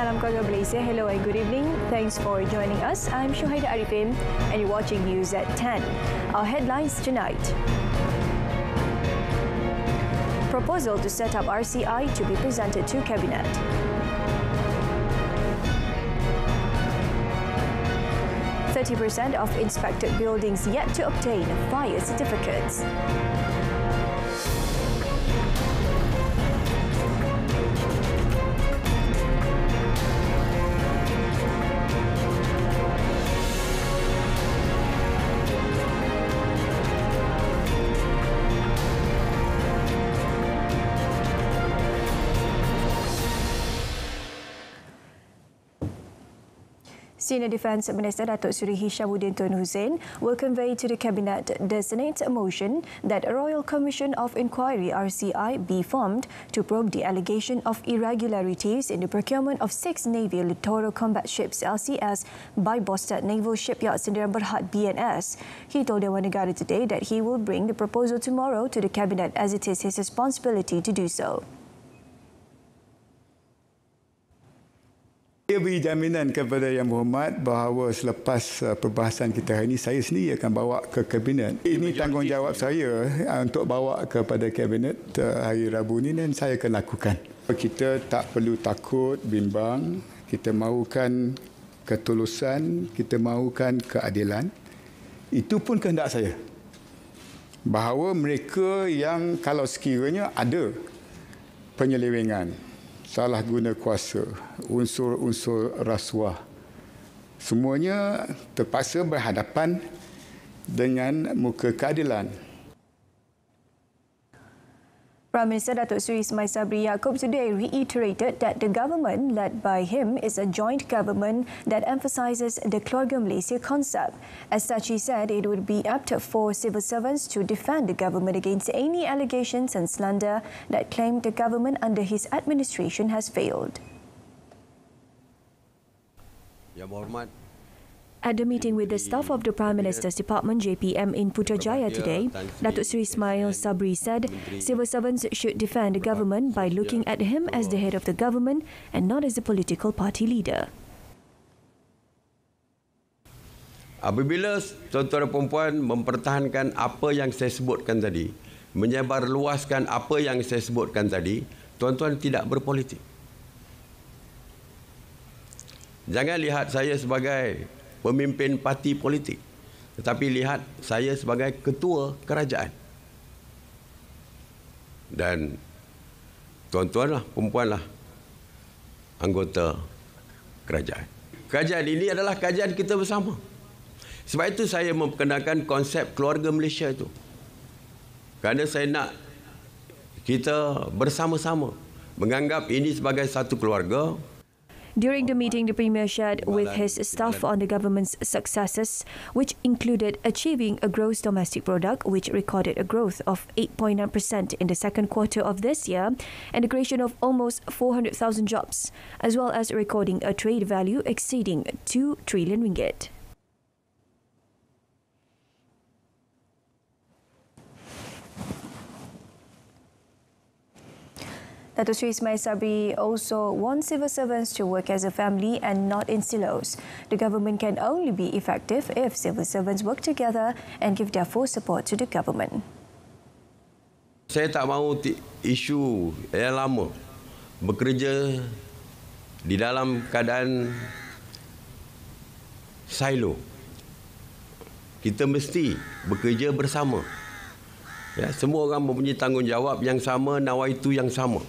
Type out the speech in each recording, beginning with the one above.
Salam keluarga Malaysia. Hello and good evening. Thanks for joining us. I'm Berita RTM and you're watching News at 10. Our headlines tonight. Proposal to set up RCI to be presented to Cabinet. % of inspected buildings yet to obtain fire certificates. Senior Defence Minister Datuk Seri Hishamuddin Tun Hussein will convey to the Cabinet the Senate's motion that a Royal Commission of Inquiry (RCI) be formed to probe the allegation of irregularities in the procurement of 6 Navy littoral combat ships (LCS) by Bostad Naval Shipyard Sdn Bhd (BNS). He told Dewan Negara today that he will bring the proposal tomorrow to the Cabinet as it is his responsibility to do so. Saya beri jaminan kepada Yang Berhormat bahawa selepas perbahasan kita hari ini, saya sendiri akan bawa ke Kabinet. Ini tanggungjawab saya untuk bawa kepada Kabinet hari Rabu ini dan saya akan lakukan. Kita tak perlu takut, bimbang. Kita mahukan ketulusan, kita mahukan keadilan. Itu pun kehendak saya. Bahawa mereka yang kalau sekiranya ada penyelewengan, salah guna kuasa, unsur-unsur rasuah, semuanya terpaksa berhadapan dengan muka keadilan. Prime Minister Datuk Seri Ismail Sabri Yaakob today reiterated that the government led by him is a joint government that emphasises the Keluarga Malaysia concept. As such, he said it would be up for civil servants to defend the government against any allegations and slander that claim the government under his administration has failed. Yang Berhormat, at the meeting with the staff of the Prime Minister's Department JPM in Putrajaya today, Datuk Seri Ismail Sabri said civil servants should defend the government by looking at him as the head of the government and not as a political party leader. Apabila tuan-tuan dan puan-puan mempertahankan apa yang saya sebutkan tadi, menyebarluaskan apa yang saya sebutkan tadi, tuan-tuan tidak berpolitik. Jangan lihat saya sebagai pemimpin parti politik, tetapi lihat saya sebagai ketua kerajaan. Dan tuan-tuanlah, perempuanlah anggota kerajaan. Kerajaan ini adalah kerajaan kita bersama. Sebab itu saya memperkenalkan konsep keluarga Malaysia itu. Kerana saya nak kita bersama-sama menganggap ini sebagai satu keluarga. During the meeting, the Premier shared with his staff on the government's successes, which included achieving a gross domestic product, which recorded a growth of 8.9% in the second quarter of this year, and the creation of almost 400,000 jobs, as well as recording a trade value exceeding 2 trillion ringgit. Datuk Seri Ismail Sabri also wants civil servants to work as a family and not in silos. The government can only be effective if civil servants work together and give their full support to the government. Saya tak mahu isu yang lama bekerja di dalam keadaan silo. Kita mesti bekerja bersama. Ya, semua orang mempunyai tanggungjawab yang sama, nawaitu yang sama.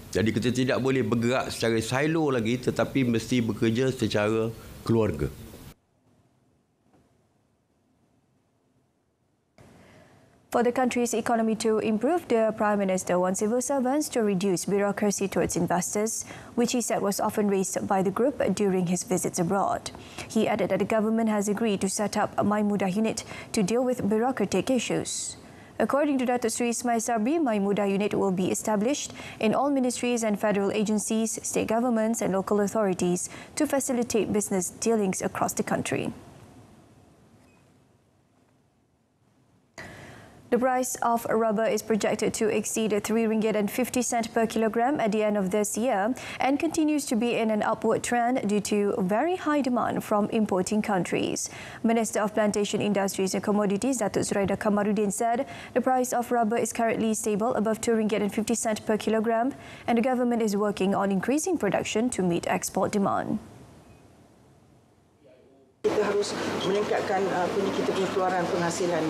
Jadi kita tidak boleh bergerak secara silo lagi, tetapi mesti bekerja secara keluarga. For the country's economy to improve, the Prime Minister wants civil servants to reduce bureaucracy towards investors, which he said was often raised by the group during his visits abroad. He added that the government has agreed to set up a My Mudah unit to deal with bureaucratic issues. According to Datuk Seri Ismail Sabri, My Mudah unit will be established in all ministries and federal agencies, state governments and local authorities to facilitate business dealings across the country. The The price of rubber is projected to exceed RM3.50 per kilogram at the end of this year and continues to be in an upward trend due to very high demand from importing countries. Minister of Plantation Industries and Commodities, Datuk Zuraida Kamaruddin, said the price of rubber is currently stable above RM2.50 per kilogram and the government is working on increasing production to meet export demand. Kita harus meningkatkan kita punya keluaran penghasilan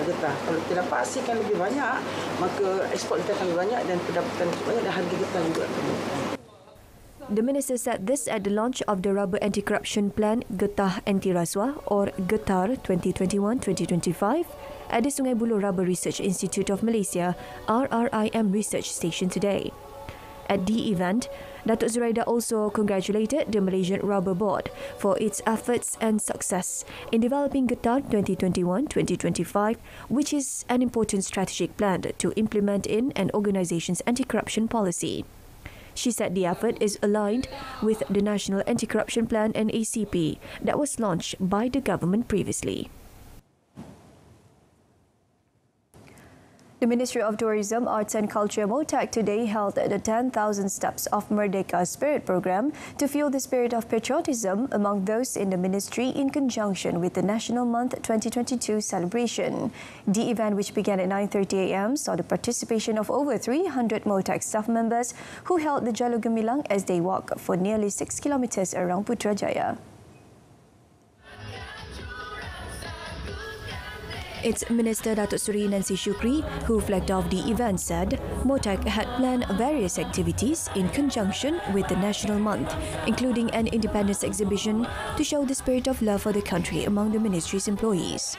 getah. Kalau kita dapat hasilkan lebih banyak, maka ekspor kita akan lebih banyak dan pendapatan lebih banyak dan harga getah juga akan meningkat. The minister said this at the launch of the Rubber Anti-Corruption Plan Getah Anti-Rasuah or GETAR 2021-2025 at the Sungai Buloh Rubber Research Institute of Malaysia RRIM Research Station today. At the event, Datuk Zuraida also congratulated the Malaysian Rubber Board for its efforts and success in developing GETAR 2021-2025, which is an important strategic plan to implement in an organisation's anti-corruption policy. She said the effort is aligned with the National Anti-Corruption Plan and ACP that was launched by the government previously. The Ministry of Tourism, Arts and Culture MOTAC today held the 10,000 Steps of Merdeka Spirit program to fuel the spirit of patriotism among those in the ministry in conjunction with the National Month 2022 celebration. The event, which began at 9:30 a.m, saw the participation of over 300 MOTAC staff members who held the Jalur Gemilang as they walk for nearly 6 kilometres around Putrajaya. Its Minister Datuk Seri Nancy Shukri, who flagged off the event, said MOTAC had planned various activities in conjunction with the National Month, including an independence exhibition to show the spirit of love for the country among the ministry's employees.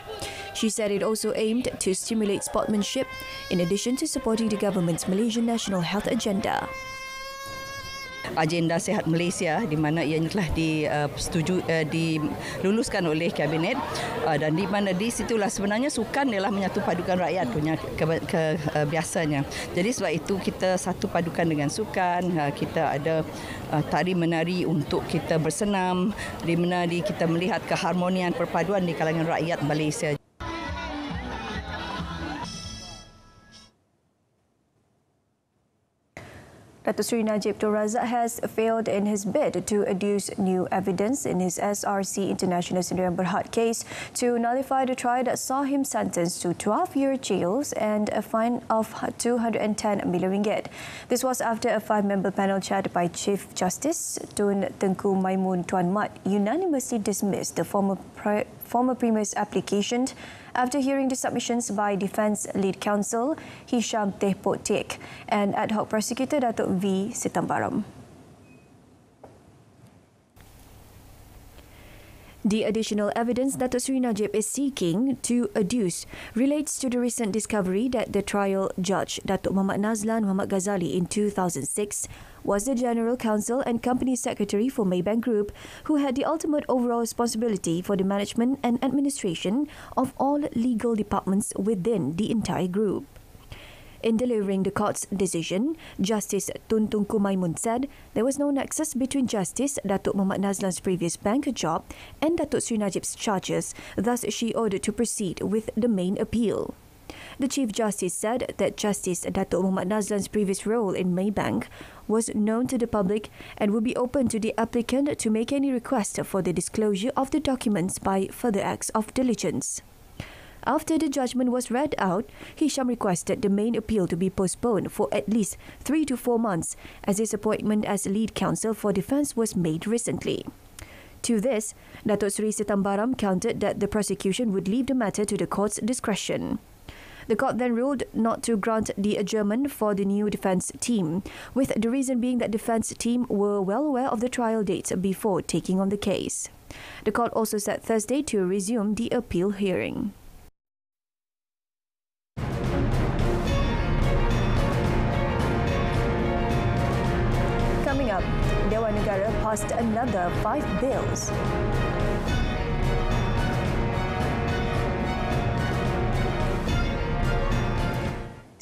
She said it also aimed to stimulate sportsmanship in addition to supporting the government's Malaysian National Health Agenda. Agenda Sihat Malaysia di mana ianya telah diluluskan oleh Kabinet dan di mana di situlah sebenarnya sukan ialah menyatu padukan rakyat punya biasanya. Jadi sebab itu kita satu padukan dengan sukan, kita ada tari menari untuk kita bersenam, di mana kita melihat keharmonian perpaduan di kalangan rakyat Malaysia. Datuk Seri Najib Tun Razak has failed in his bid to adduce new evidence in his SRC International Sdn Bhd case to nullify the trial that saw him sentenced to 12-year jail and a fine of RM210 million. This was after a 5-member panel chaired by Chief Justice Tun Tengku Maimun Tuan Mat unanimously dismissed the former Prima's application after hearing the submissions by Defence Lead Counsel Hisham Tehpotik and Ad Hoc Prosecutor Datuk V. Sitambaram. The additional evidence Datuk Seri Najib is seeking to adduce relates to the recent discovery that the trial judge Datuk Muhammad Nazlan Muhammad Ghazali in 2006 was the General Counsel and Company Secretary for Maybank Group, who had the ultimate overall responsibility for the management and administration of all legal departments within the entire group. In delivering the court's decision, Justice Tun Tengku Maimun said there was no nexus between Justice Datuk Muhammad Nazlan's previous bank job and Datuk Seri Najib's charges, thus she ordered to proceed with the main appeal. The Chief Justice said that Justice Datuk Muhammad Nazlan's previous role in Maybank was known to the public and would be open to the applicant to make any request for the disclosure of the documents by further acts of diligence. After the judgment was read out, Hisham requested the main appeal to be postponed for at least 3 to 4 months as his appointment as lead counsel for defence was made recently. To this, Datuk Seri Sitambaram countered that the prosecution would leave the matter to the court's discretion. The court then ruled not to grant the adjournment for the new defence team, with the reason being that defence team were well aware of the trial dates before taking on the case. The court also set Thursday to resume the appeal hearing. Coming up, Dewan Negara passed another 5 bills.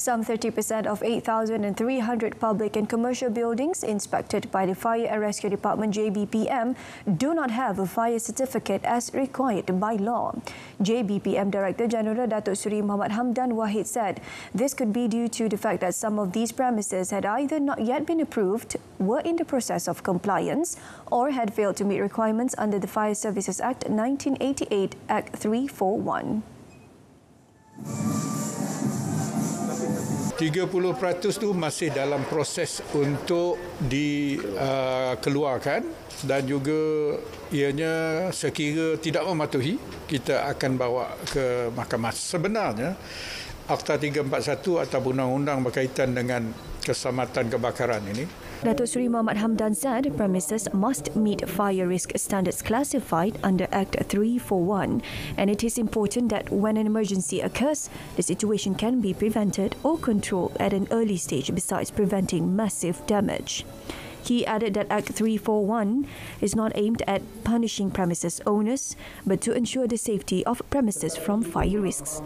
Some 30% of 8,300 public and commercial buildings inspected by the Fire and Rescue Department JBPM do not have a fire certificate as required by law. JBPM Director General Datuk Seri Muhammad Hamdan Wahid said this could be due to the fact that some of these premises had either not yet been approved, were in the process of compliance, or had failed to meet requirements under the Fire Services Act 1988 Act 341. 30% tu masih dalam proses untuk dikeluarkan dan juga ianya sekira tidak mematuhi, kita akan bawa ke mahkamah. Sebenarnya Akta 341 atau undang-undang berkaitan dengan keselamatan kebakaran ini, Datuk Seri Muhammad Hamdan said premises must meet fire risk standards classified under Act 341, and it is important that when an emergency occurs, the situation can be prevented or controlled at an early stage besides preventing massive damage. He added that Act 341 is not aimed at punishing premises owners, but to ensure the safety of premises from fire risks.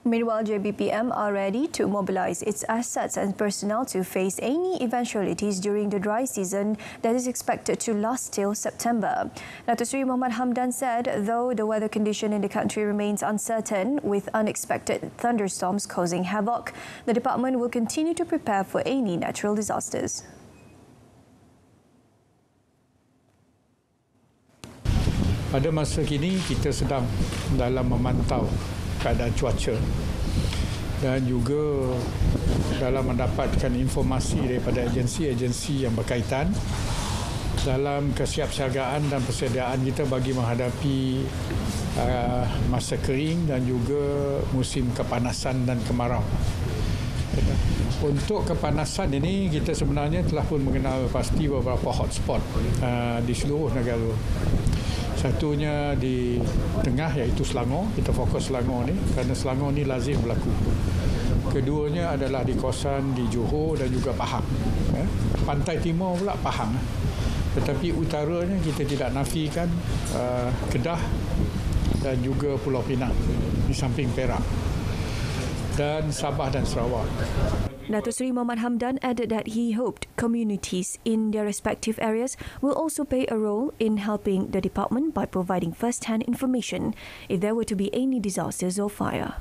Meanwhile, JBPM are ready to mobilise its assets and personnel to face any eventualities during the dry season that is expected to last till September. Datuk Seri Muhammad Hamdan said, though the weather condition in the country remains uncertain, with unexpected thunderstorms causing havoc, the department will continue to prepare for any natural disasters. Pada masa kini kita sedang dalam memantau keadaan cuaca dan juga dalam mendapatkan informasi daripada agensi-agensi yang berkaitan dalam kesiapsiagaan dan persediaan kita bagi menghadapi masa kering dan juga musim kepanasan dan kemarau. Untuk kepanasan ini, kita sebenarnya telah pun mengenal pasti beberapa hotspot di seluruh negara. Satunya di tengah iaitu Selangor, kita fokus Selangor ni kerana Selangor ni lazim berlaku. Keduanya adalah di kawasan di Johor dan juga Pahang. Pantai timur pula Pahang. Tetapi utaranya kita tidak nafikan Kedah dan juga Pulau Pinang di samping Perak dan Sabah dan Sarawak. Datuk Seri Muhammad Hamdan added that he hoped communities in their respective areas will also play a role in helping the department by providing first-hand information if there were to be any disasters or fire.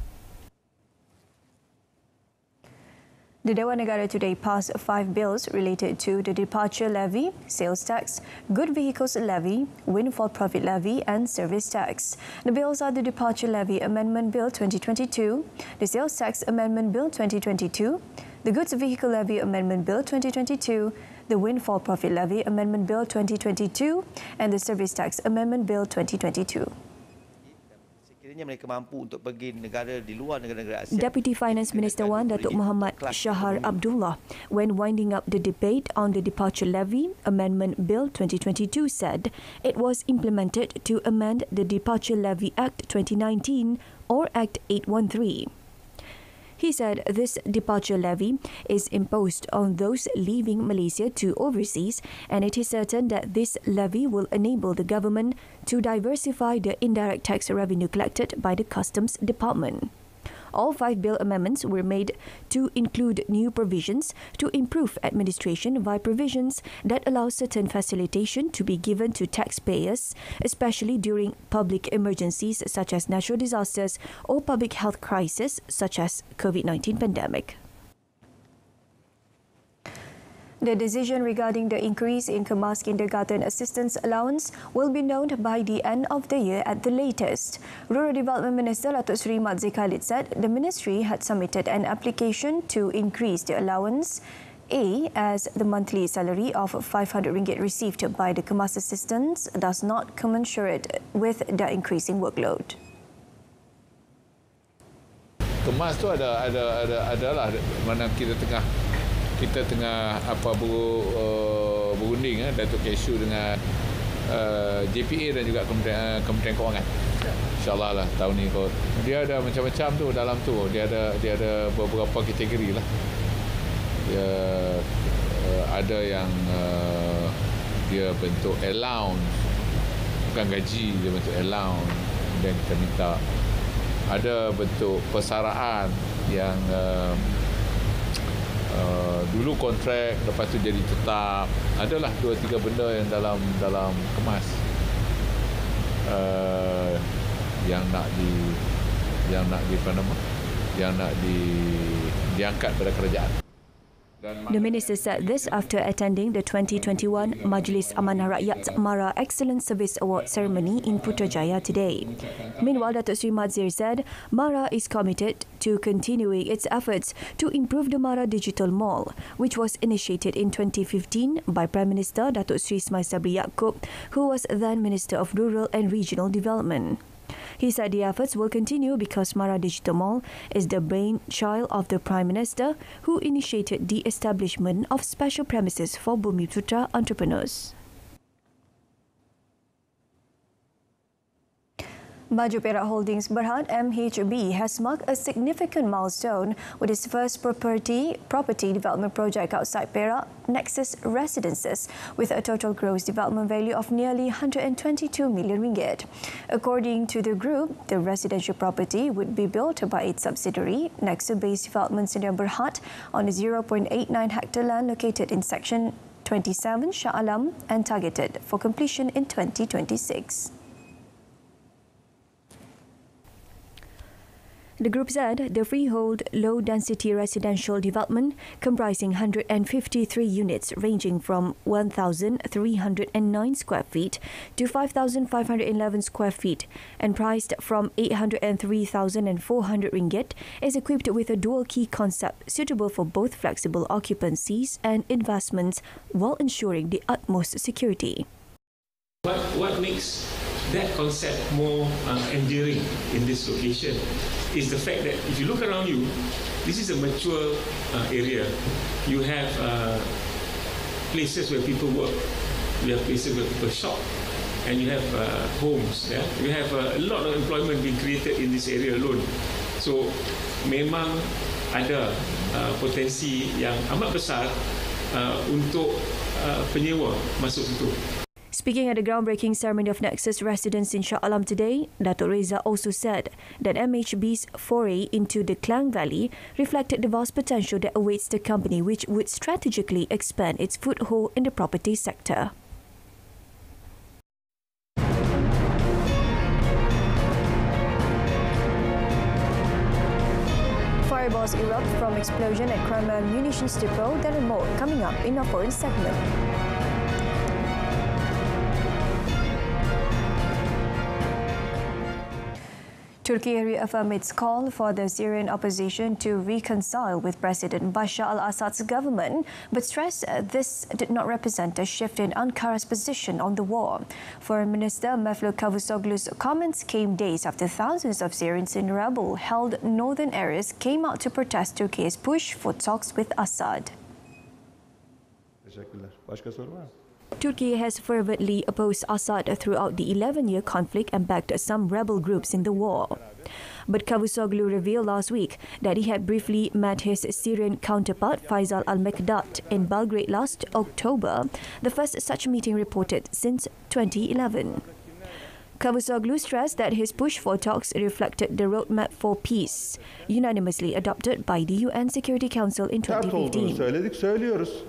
The Dewan Negara today passed 5 bills related to the departure levy, sales tax, good vehicles levy, windfall profit levy and service tax. The bills are the Departure Levy Amendment Bill 2022, the Sales Tax Amendment Bill 2022, the Goods Vehicle Levy Amendment Bill 2022, the Windfall Profit Levy Amendment Bill 2022 and the Service Tax Amendment Bill 2022. Mereka mampu untuk pergi negara di luar negara-negara ASEAN. Deputy Finance Minister Wan Datuk Muhammad Shahar Abdullah, when winding up the debate on the Departure Levy Amendment Bill 2022, said it was implemented to amend the Departure Levy Act 2019 or Act 813. He said this departure levy is imposed on those leaving Malaysia to overseas, and it is certain that this levy will enable the government to diversify the indirect tax revenue collected by the Customs Department. All 5 bill amendments were made to include new provisions to improve administration via provisions that allow certain facilitation to be given to taxpayers, especially during public emergencies such as natural disasters or public health crises such as COVID-19 pandemic. The decision regarding the increase in Kemas Kindergarten Assistance Allowance will be known by the end of the year at the latest. Rural Development Minister Datuk Seri Mat Khalid said the ministry had submitted an application to increase the allowance A, as the monthly salary of RM500 received by the Kemas assistants does not commensurate with the increasing workload. Kemas tu adalah mana kita tengah berunding Datuk Kesu dengan JPA dan juga Kementerian Kewangan. InsyaAllah lah tahun ni kot. Dia ada macam-macam tu dalam tu. Dia ada beberapa kategori lah. Dia ada yang dia bentuk allowance, bukan gaji, dia bentuk allowance. Dan kita minta ada bentuk persaraan yang dulu kontrak, lepas tu jadi tetap. Adalah 2-3 benda yang dalam kemas yang nak diangkat pada kerajaan. The minister said this after attending the 2021 Majlis Amanah Rakyat MARA Excellent Service Award ceremony in Putrajaya today. Meanwhile, Datuk Sri Madzir said MARA is committed to continuing its efforts to improve the MARA Digital Mall, which was initiated in 2015 by Prime Minister Datuk Sri Ismail Sabri Yaakob, who was then Minister of Rural and Regional Development. He said the efforts will continue because MARA Digital Mall is the brainchild of the Prime Minister, who initiated the establishment of special premises for Bumiputra entrepreneurs. Baju Perak Holdings Berhad MHB has marked a significant milestone with its first property development project outside Perak, Nexus Residences, with a total gross development value of nearly 122 million ringgit. According to the group, the residential property would be built by its subsidiary, Nexus Base Development Sdn Berhad, on a 0.89 hectare land located in Section 27 Shah Alam and targeted for completion in 2026. The group said the freehold low-density residential development comprising 153 units ranging from 1,309 square feet to 5,511 square feet and priced from 803,400 ringgit is equipped with a dual-key concept suitable for both flexible occupancies and investments while ensuring the utmost security. What makes that concept more enduring in this location is the fact that if you look around you, this is a mature area. You have places where people work, you have places where people shop, and you have homes. Yeah? You have a lot of employment being created in this area alone. So memang ada potensi yang amat besar untuk penyewa masuk situ. Speaking at the groundbreaking ceremony of Nexus Residence in Shah Alam today, Datuk Reza also said that MHB's foray into the Klang Valley reflected the vast potential that awaits the company, which would strategically expand its foothold in the property sector. Fireballs erupt from explosion at Kerana munitions depot, then and more coming up in our foreign segment. Turkey reaffirmed its call for the Syrian opposition to reconcile with President Bashar al-Assad's government, but stressed this did not represent a shift in Ankara's position on the war. Foreign Minister Mevlut Cavusoglu's comments came days after thousands of Syrians in rebel-held northern areas came out to protest Turkey's push for talks with Assad. Turkey has fervently opposed Assad throughout the 11-year conflict and backed some rebel groups in the war. But Cavusoglu revealed last week that he had briefly met his Syrian counterpart Faisal al-Mekdad in Belgrade last October, the first such meeting reported since 2011. Cavusoglu stressed that his push for talks reflected the roadmap for peace, unanimously adopted by the UN Security Council in 2015.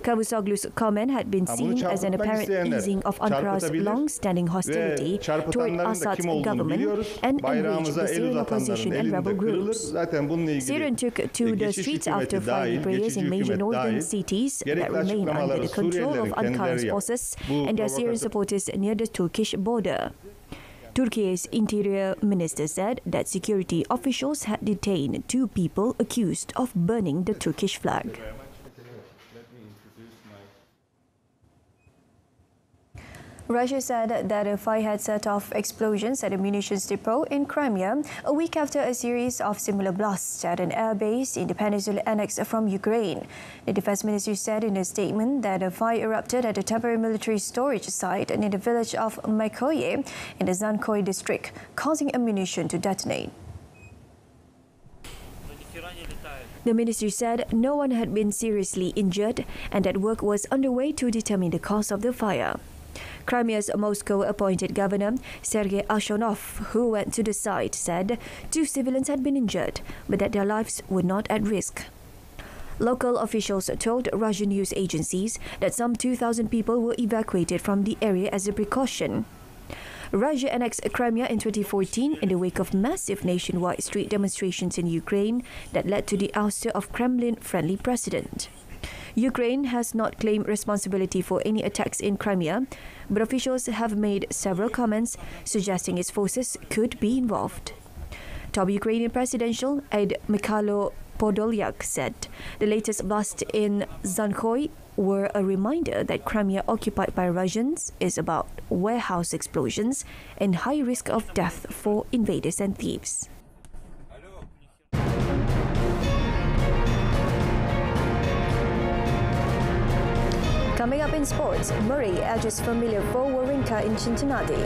Cavusoglu's comment had been seen as an apparent easing of Ankara's long-standing hostility toward Assad's government and enraged the Syrian opposition and rebel groups. Syrians took to the streets after flying prayers in major northern cities that remain under the control of Ankara's forces and their Syrian supporters near the Turkish border. Turkey's interior minister said that security officials had detained 2 people accused of burning the Turkish flag. Russia said that a fire had set off explosions at a munitions depot in Crimea a week after a series of similar blasts at an airbase in the peninsula annexed from Ukraine. The Defence Ministry said in a statement that a fire erupted at a temporary military storage site near the village of Mykoye in the Zankoy district, causing ammunition to detonate. The ministry said no one had been seriously injured and that work was underway to determine the cause of the fire. Crimea's Moscow-appointed governor, Sergei Aksyonov, who went to the site, said 2 civilians had been injured, but that their lives were not at risk. Local officials told Russian news agencies that some 2,000 people were evacuated from the area as a precaution. Russia annexed Crimea in 2014 in the wake of massive nationwide street demonstrations in Ukraine that led to the ouster of Kremlin-friendly president. Ukraine has not claimed responsibility for any attacks in Crimea, but officials have made several comments suggesting its forces could be involved. Top Ukrainian presidential aide Mikhailo Podolyak said the latest blasts in Zankhoy were a reminder that Crimea occupied by Russians is about warehouse explosions and high risk of death for invaders and thieves. Coming up in sports, Murray edges familiar foe Wawrinka in Cincinnati.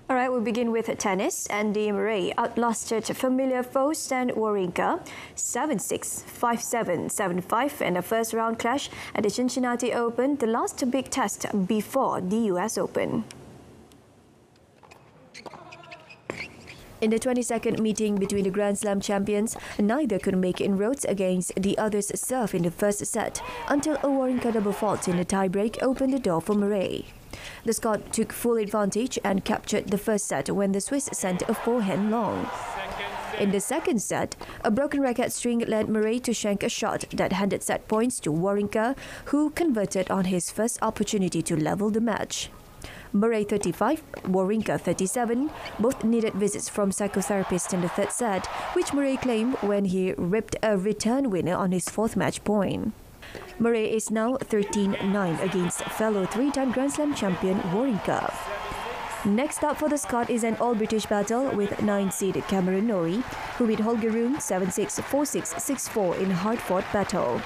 All right, we'll begin with tennis. Andy Murray outlasted familiar foe Stan Wawrinka 7-6, 5-7, 7-5 in a first-round clash at the Cincinnati Open, the last big test before the US Open. In the 22nd meeting between the Grand Slam champions, neither could make inroads against the other's serve in the first set until a Wawrinka double fault in the tiebreak opened the door for Murray. The Scot took full advantage and captured the first set when the Swiss sent a forehand long. In the second set, a broken racket string led Murray to shank a shot that handed set points to Wawrinka, who converted on his first opportunity to level the match. Murray 35, Wawrinka 37, both needed visits from psychotherapists in the third set, which Murray claimed when he ripped a return winner on his fourth match point. Murray is now 13-9 against fellow 3-time Grand Slam champion Wawrinka. Next up for the Scot is an all-British battle with 9-seed Cameron Norrie, who beat Holger Rune 7-6, 4-6, 6-4 in a hard-fought battle.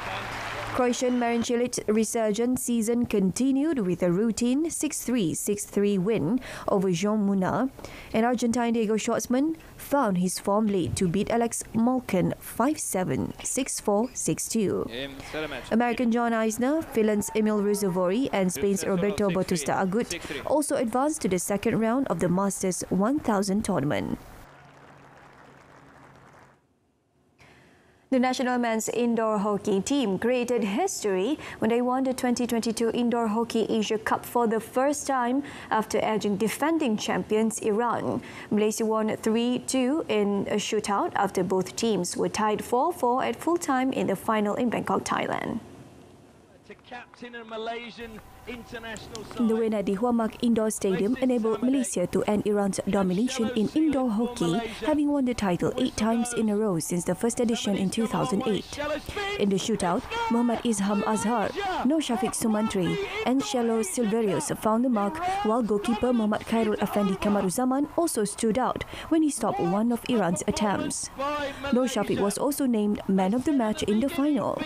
Croatian Marin Cilic's resurgent season continued with a routine 6-3, 6-3 win over Jean Moulin, and Argentine Diego Schwartzman found his form late to beat Alex Malkin 5-7, 6-4, 6-2. American John Isner, Finland's Emil Ruusuvuori, and Spain's Roberto Bautista Agut also advanced to the second round of the Masters 1000 tournament. The national men's indoor hockey team created history when they won the 2022 Indoor Hockey Asia Cup for the first time after edging defending champions Iran. Malaysia won 3-2 in a shootout after both teams were tied 4-4 at full time in the final in Bangkok, Thailand. The win at the Huamak Indoor Stadium enabled Malaysia to end Iran's domination in indoor hockey, having won the title 8 times in a row since the first edition in 2008. In the shootout, Muhammad Izham Azhar, Nur Shafiq Sumantri and Shelo Silverius found the mark, while goalkeeper Muhammad Khairul Afendi Kamaruzaman also stood out when he stopped one of Iran's attempts. Nur Shafiq was also named man of the match in the final.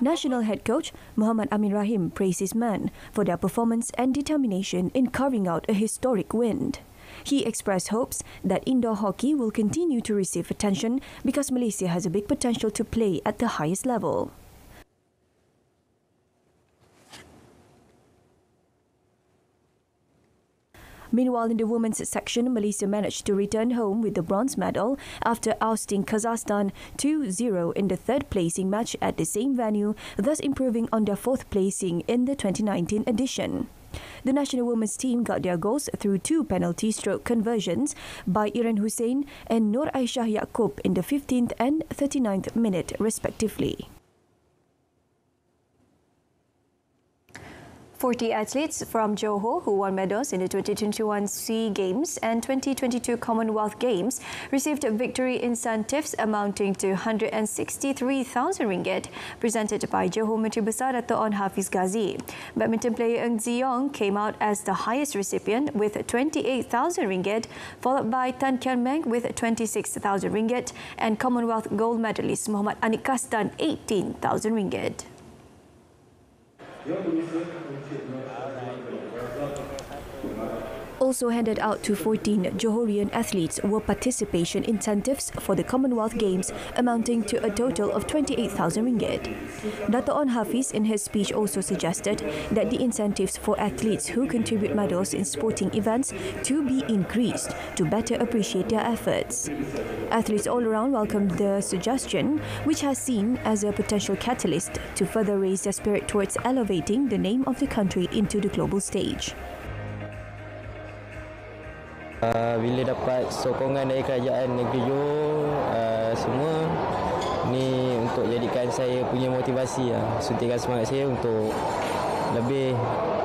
National head coach Muhammad Amin Rahim praised his men for their performance and determination in carving out a historic win. He expressed hopes that indoor hockey will continue to receive attention because Malaysia has a big potential to play at the highest level. Meanwhile, in the women's section, Malaysia managed to return home with the bronze medal after ousting Kazakhstan 2-0 in the third placing match at the same venue, thus improving on their fourth placing in the 2019 edition. The national women's team got their goals through 2 penalty stroke conversions by Iren Hussein and Nur Aisyah Yaakob in the 15th and 39th minute respectively. 40 athletes from Johor who won medals in the 2021 SEA Games and 2022 Commonwealth Games received victory incentives amounting to RM163,000 presented by Johor Menteri Besar Dato' On Hafiz Ghazi. Badminton player Ng Ziyong came out as the highest recipient with RM28,000, followed by Tan Kian Meng with RM26,000 and Commonwealth gold medalist Muhammad Anik Kastan RM18,000. also handed out to 14 Johorian athletes were participation incentives for the Commonwealth Games amounting to a total of 28,000 ringgit. Dato' On Hafiz in his speech also suggested that the incentives for athletes who contribute medals in sporting events to be increased to better appreciate their efforts. Athletes all around welcomed the suggestion, which has seen as a potential catalyst to further raise their spirit towards elevating the name of the country into the global stage. Bila dapat sokongan dari kerajaan negeri Johor, semua ni untuk jadikan saya punya motivasi, suntikan semangat saya untuk lebih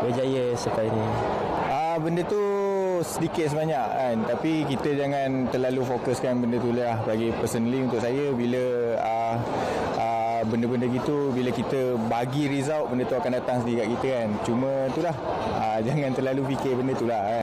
berjaya sekali ni. Benda tu sedikit sebanyak kan, tapi kita jangan terlalu fokuskan benda tu lah. Bagi personally untuk saya, bila benda-benda gitu, bila kita bagi result, benda tu akan datang sendiri kat kita kan. Cuma tu lah, jangan terlalu fikir benda tu lah.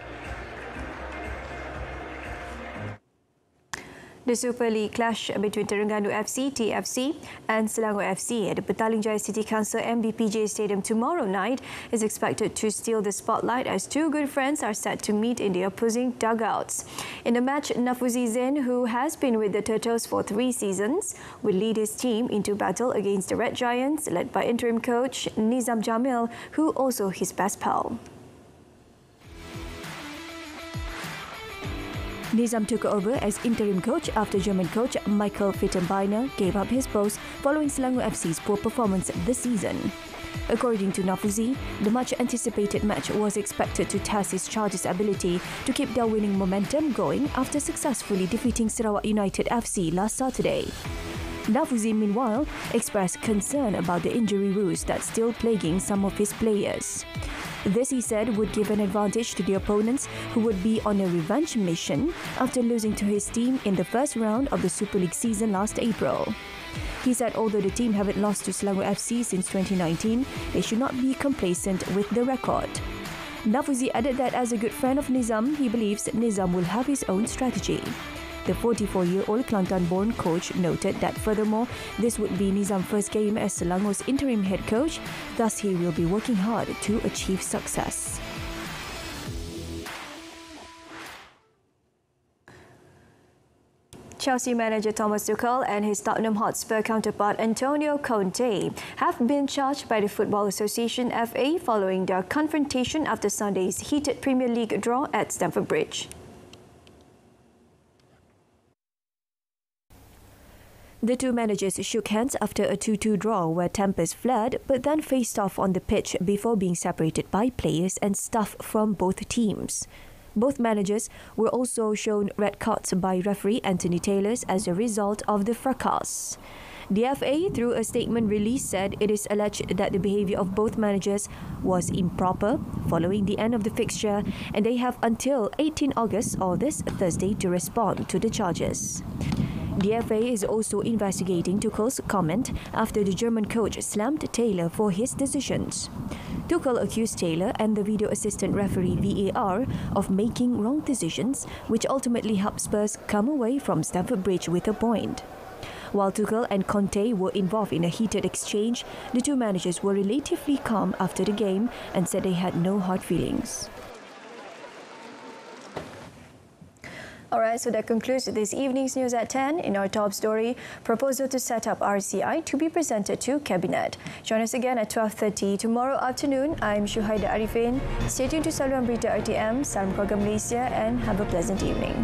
The Super League clash between Terengganu FC, TFC and Selangor FC at the Petaling Jaya City Council MBPJ Stadium tomorrow night is expected to steal the spotlight as two good friends are set to meet in the opposing dugouts. In the match, Nafuzi Zain, who has been with the Turtles for 3 seasons, will lead his team into battle against the Red Giants, led by interim coach Nizam Jamil, who also his best pal. Nizam took over as interim coach after German coach Michael Fittenbeiner gave up his post following Selangor FC's poor performance this season. According to Nafuzi, the much-anticipated match was expected to test his Chargers' ability to keep their winning momentum going after successfully defeating Sarawak United FC last Saturday. Nafuzi, meanwhile, expressed concern about the injury woes that's still plaguing some of his players. This, he said, would give an advantage to the opponents who would be on a revenge mission after losing to his team in the first round of the Super League season last April. He said although the team haven't lost to Selangor FC since 2019, they should not be complacent with the record. Nafuzi added that as a good friend of Nizam, he believes Nizam will have his own strategy. The 44-year-old Kelantan-born coach noted that furthermore, this would be Nizam's first game as Selangor's interim head coach, thus he will be working hard to achieve success. Chelsea manager Thomas Tuchel and his Tottenham Hotspur counterpart Antonio Conte have been charged by the Football Association FA following their confrontation after Sunday's heated Premier League draw at Stamford Bridge. The two managers shook hands after a 2-2 draw where tempers flared but then faced off on the pitch before being separated by players and staff from both teams. Both managers were also shown red cards by referee Anthony Taylor as a result of the fracas. The FA, through a statement release, said it is alleged that the behaviour of both managers was improper following the end of the fixture, and they have until 18 August or this Thursday to respond to the charges. The FA is also investigating Tuchel's comment after the German coach slammed Taylor for his decisions. Tuchel accused Taylor and the video assistant referee VAR of making wrong decisions, which ultimately helped Spurs come away from Stamford Bridge with a point. While Tuchel and Conte were involved in a heated exchange, the two managers were relatively calm after the game and said they had no hard feelings. Alright, so that concludes this evening's news at 10. In our top story, proposal to set up RCI to be presented to Cabinet. Join us again at 12:30 tomorrow afternoon. I'm Shuhaida Arifin. Stay tuned to saluran Berita RTM, salam keluarga Malaysia, and have a pleasant evening.